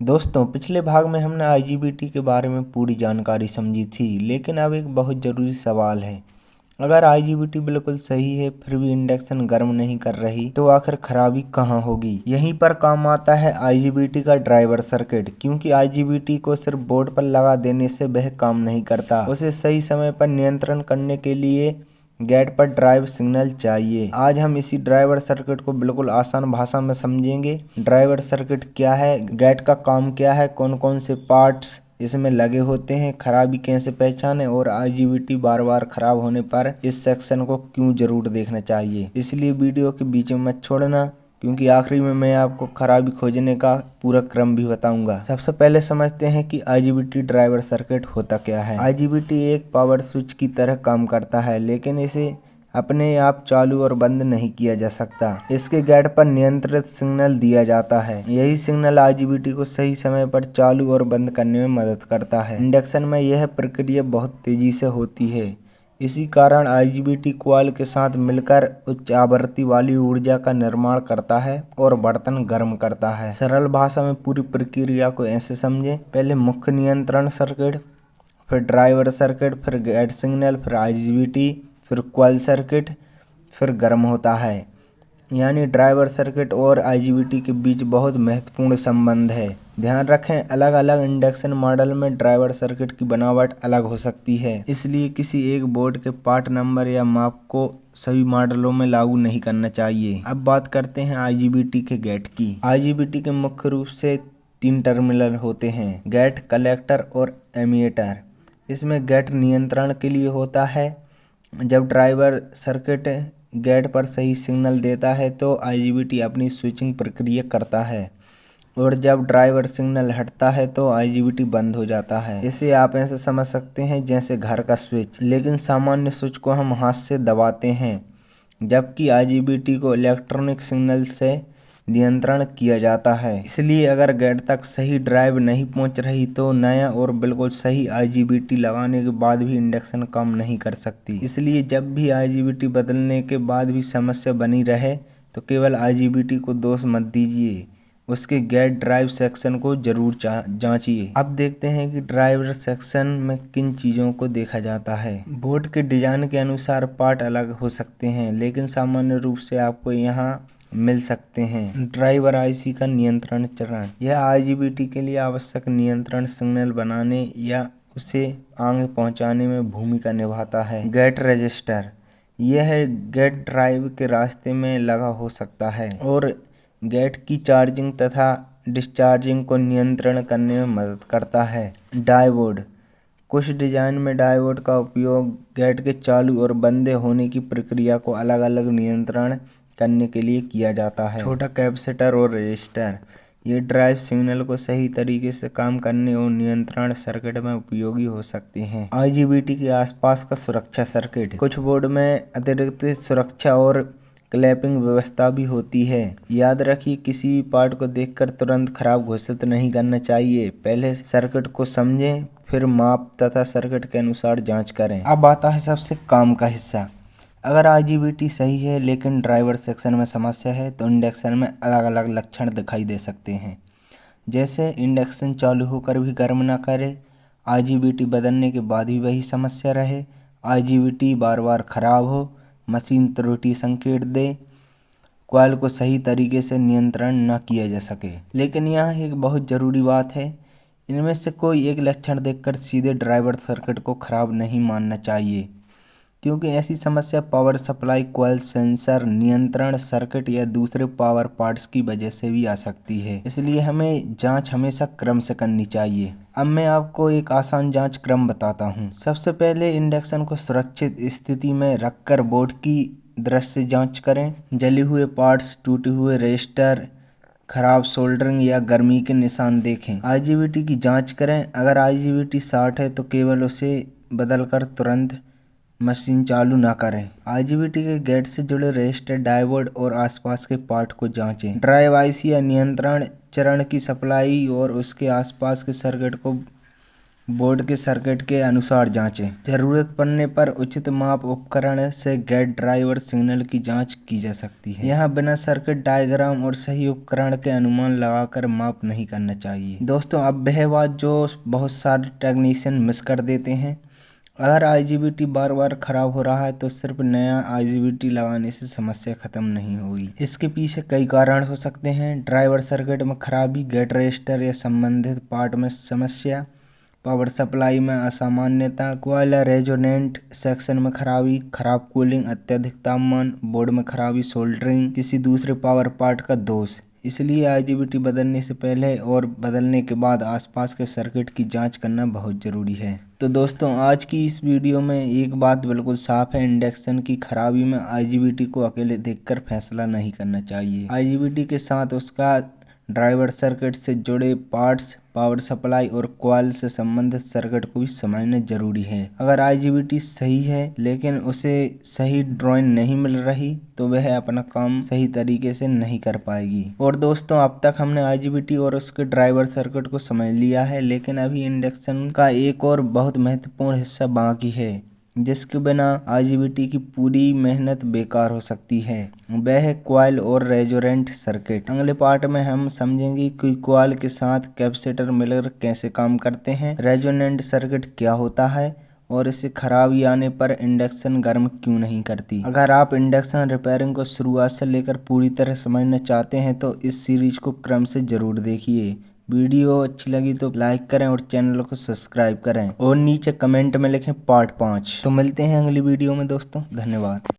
दोस्तों, पिछले भाग में हमने आईजीबीटी के बारे में पूरी जानकारी समझी थी, लेकिन अब एक बहुत ज़रूरी सवाल है। अगर आईजीबीटी बिल्कुल सही है फिर भी इंडक्शन गर्म नहीं कर रही तो आखिर खराबी कहाँ होगी। यहीं पर काम आता है आईजीबीटी का ड्राइवर सर्किट, क्योंकि आईजीबीटी को सिर्फ बोर्ड पर लगा देने से वह काम नहीं करता। उसे सही समय पर नियंत्रण करने के लिए गेट पर ड्राइव सिग्नल चाहिए। आज हम इसी ड्राइवर सर्किट को बिल्कुल आसान भाषा में समझेंगे। ड्राइवर सर्किट क्या है, गेट का काम क्या है, कौन कौन से पार्ट्स इसमें लगे होते हैं, खराबी कैसे पहचाने और आईजीबीटी बार बार खराब होने पर इस सेक्शन को क्यों जरूर देखना चाहिए। इसलिए वीडियो के बीच में मत छोड़ना, क्योंकि आखिरी में मैं आपको खराबी खोजने का पूरा क्रम भी बताऊंगा। सबसे पहले समझते हैं कि आईजीबीटी ड्राइवर सर्किट होता क्या है। आईजीबीटी एक पावर स्विच की तरह काम करता है, लेकिन इसे अपने आप चालू और बंद नहीं किया जा सकता। इसके गेट पर नियंत्रित सिग्नल दिया जाता है। यही सिग्नल आईजीबीटी को सही समय पर चालू और बंद करने में मदद करता है। इंडक्शन में यह प्रक्रिया बहुत तेजी से होती है। इसी कारण आईजीबीटी कॉइल के साथ मिलकर उच्च आवृत्ति वाली ऊर्जा का निर्माण करता है और बर्तन गर्म करता है। सरल भाषा में पूरी प्रक्रिया को ऐसे समझें। पहले मुख्य नियंत्रण सर्किट, फिर ड्राइवर सर्किट, फिर गेट सिग्नल, फिर आईजीबीटी, फिर कॉइल सर्किट, फिर गर्म होता है। यानी ड्राइवर सर्किट और आईजीबीटी के बीच बहुत महत्वपूर्ण संबंध है। ध्यान रखें, अलग अलग इंडक्शन मॉडल में ड्राइवर सर्किट की बनावट अलग हो सकती है, इसलिए किसी एक बोर्ड के पार्ट नंबर या माप को सभी मॉडलों में लागू नहीं करना चाहिए। अब बात करते हैं आईजीबीटी के गेट की। आईजीबीटी के मुख्य रूप से 3 टर्मिनल होते हैं: गेट, कलेक्टर और एमीटर। इसमें गेट नियंत्रण के लिए होता है। जब ड्राइवर सर्किट गेट पर सही सिग्नल देता है तो आईजीबीटी अपनी स्विचिंग प्रक्रिया करता है, और जब ड्राइवर सिग्नल हटता है तो आईजीबीटी बंद हो जाता है। इसे आप ऐसे समझ सकते हैं जैसे घर का स्विच, लेकिन सामान्य स्विच को हम हाथ से दबाते हैं, जबकि आईजीबीटी को इलेक्ट्रॉनिक सिग्नल से नियंत्रण किया जाता है। इसलिए अगर गेट तक सही ड्राइव नहीं पहुंच रही तो नया और बिल्कुल सही आईजीबीटी लगाने के बाद भी इंडक्शन काम नहीं कर सकती। इसलिए जब भी आईजीबीटी बदलने के बाद भी समस्या बनी रहे तो केवल आईजीबीटी को दोष मत दीजिए, उसके गेट ड्राइव सेक्शन को जरूर जांचिए। अब देखते हैं कि ड्राइवर सेक्शन में किन चीज़ों को देखा जाता है। बोर्ड के डिजाइन के अनुसार पार्ट अलग हो सकते हैं, लेकिन सामान्य रूप से आपको यहाँ मिल सकते हैं। ड्राइवर आईसी का नियंत्रण चरण, यह आईजीबीटी के लिए आवश्यक नियंत्रण सिग्नल बनाने या उसे आगे पहुंचाने में भूमिका निभाता है। गेट रजिस्टर, यह गेट ड्राइव के रास्ते में लगा हो सकता है और गेट की चार्जिंग तथा डिस्चार्जिंग को नियंत्रण करने में मदद करता है। डायोड, कुछ डिजाइन में डायोड का उपयोग गेट के चालू और बंद होने की प्रक्रिया को अलग अलग नियंत्रण करने के लिए किया जाता है। छोटा कैपेसिटर और रजिस्टर, ये ड्राइव सिग्नल को सही तरीके से काम करने और नियंत्रण सर्किट में उपयोगी हो सकते हैं। आईजीबीटी के आसपास का सुरक्षा सर्किट, कुछ बोर्ड में अतिरिक्त सुरक्षा और क्लैंपिंग व्यवस्था भी होती है। याद रखिए, किसी भी पार्ट को देखकर तुरंत खराब घोषित नहीं करना चाहिए। पहले सर्किट को समझें, फिर माप तथा सर्किट के अनुसार जांच करें। अब आता है सबसे काम का हिस्सा। अगर आईजीबीटी सही है लेकिन ड्राइवर सेक्शन में समस्या है तो इंडक्शन में अलग अलग लक्षण दिखाई दे सकते हैं, जैसे इंडक्शन चालू होकर भी गर्म ना करे, आईजीबीटी बदलने के बाद भी वही समस्या रहे, आईजीबीटी बार बार खराब हो, मशीन त्रुटि संकेत दे, कॉइल को सही तरीके से नियंत्रण न किया जा सके। लेकिन यहाँ एक बहुत ज़रूरी बात है, इनमें से कोई एक लक्षण देखकर सीधे ड्राइवर सर्किट को खराब नहीं मानना चाहिए, क्योंकि ऐसी समस्या पावर सप्लाई, कॉइल, सेंसर, नियंत्रण सर्किट या दूसरे पावर पार्ट्स की वजह से भी आ सकती है। इसलिए हमें जांच हमेशा क्रम से करनी चाहिए। अब मैं आपको एक आसान जांच क्रम बताता हूँ। सबसे पहले इंडक्शन को सुरक्षित स्थिति में रखकर बोर्ड की दृश्य जांच करें। जले हुए पार्ट्स, टूटे हुए रजिस्टर, खराब सोल्डरिंग या गर्मी के निशान देखें। आईजीबीटी की जांच करें। अगर आईजीबीटी शॉर्ट है तो केवल उसे बदलकर तुरंत मशीन चालू ना करें। आईजीबीटी के गेट से जुड़े रजिस्टर, डायोड और आसपास के पार्ट को जांचें। ड्राइव आईसी या नियंत्रण चरण की सप्लाई और उसके आसपास के सर्किट को बोर्ड के सर्किट के अनुसार जांचें। जरूरत पड़ने पर उचित माप उपकरण से गेट ड्राइवर सिग्नल की जांच की जा सकती है। यहाँ बिना सर्किट डायग्राम और सही उपकरण के अनुमान लगाकर माप नहीं करना चाहिए। दोस्तों, अब वह बात जो बहुत सारे टेक्नीशियन मिस कर देते हैं। अगर IGBT बार बार खराब हो रहा है तो सिर्फ नया IGBT लगाने से समस्या खत्म नहीं होगी। इसके पीछे कई कारण हो सकते हैं। ड्राइवर सर्किट में खराबी, गेट रजिस्टर या संबंधित पार्ट में समस्या, पावर सप्लाई में असामान्यता, कॉइल रेजोनेंट सेक्शन में खराबी, खराब कूलिंग, अत्यधिक तापमान, बोर्ड में खराबी, सोल्डरिंग, किसी दूसरे पावर पार्ट का दोष। इसलिए IGBT बदलने से पहले और बदलने के बाद आसपास के सर्किट की जांच करना बहुत ज़रूरी है। तो दोस्तों, आज की इस वीडियो में एक बात बिल्कुल साफ है, इंडक्शन की खराबी में IGBT को अकेले देखकर फैसला नहीं करना चाहिए। IGBT के साथ उसका ड्राइवर सर्किट से जुड़े पार्ट्स, पावर सप्लाई और कॉइल से संबंधित सर्किट को भी समझना जरूरी है। अगर IGBT सही है लेकिन उसे सही ड्राइंग नहीं मिल रही तो वह अपना काम सही तरीके से नहीं कर पाएगी। और दोस्तों, अब तक हमने IGBT और उसके ड्राइवर सर्किट को समझ लिया है, लेकिन अभी इंडक्शन का एक और बहुत महत्वपूर्ण हिस्सा बाकी है जिसके बिना IGBT की पूरी मेहनत बेकार हो सकती है। वह है कॉइल और रेजोनेंट सर्किट। अगले पार्ट में हम समझेंगे कि कॉइल के साथ कैपेसिटर मिलकर कैसे काम करते हैं, रेजोनेंट सर्किट क्या होता है और इसे खराबी आने पर इंडक्शन गर्म क्यों नहीं करती। अगर आप इंडक्शन रिपेयरिंग को शुरुआत से लेकर पूरी तरह समझना चाहते हैं तो इस सीरीज को क्रम से जरूर देखिए। वीडियो अच्छी लगी तो लाइक करें और चैनल को सब्सक्राइब करें और नीचे कमेंट में लिखें पार्ट 5। तो मिलते हैं अगली वीडियो में दोस्तों, धन्यवाद।